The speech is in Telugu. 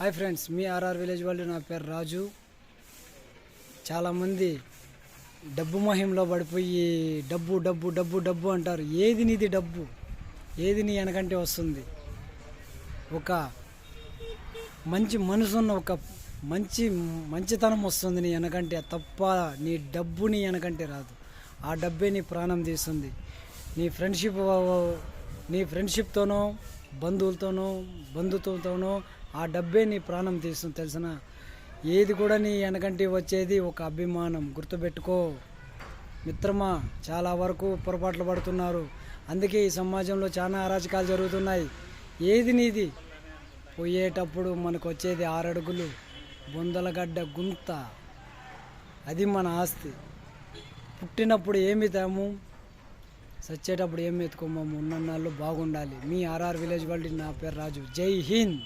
హాయ్ ఫ్రెండ్స్, మీ ఆర్ఆర్ విలేజ్ వాళ్ళు. నా పేరు రాజు. చాలామంది డబ్బు మహిమలో పడిపోయి డబ్బు డబ్బు డబ్బు డబ్బు అంటారు. ఏది నీది డబ్బు? ఏది నీ వెనకంటే వస్తుంది? ఒక మంచి మనసున్న ఒక మంచితనం వస్తుంది నీ వెనకంటే తప్ప నీ డబ్బు నీ వెనకంటే రాదు. ఆ డబ్బే నీ ప్రాణం తీస్తుంది. నీ ఫ్రెండ్షిప్తోనో బంధుత్వంతోనో ఆ డబ్బే నీ ప్రాణం తీస్తుంది. తెలిసిన ఏది కూడా నీ వెనకంటే వచ్చేది ఒక అభిమానం. గుర్తుపెట్టుకో మిత్రమా, చాలా వరకు పొరపాట్లు పడుతున్నారు. అందుకే ఈ సమాజంలో చాలా అరాచకాలు జరుగుతున్నాయి. ఏది నీది? పోయేటప్పుడు మనకు వచ్చేది 6 అడుగులు బొందలగడ్డ గుంత, అది మన ఆస్తి. పుట్టినప్పుడు ఏమి తాము, సచ్చేటప్పుడు ఏమి ఎత్తుకోమము. ఉన్నన్నాళ్ళు బాగుండాలి. మీ ఆర్ఆర్ విలేజ్ వాళ్ళు. నా పేరు రాజు. జై హింద్.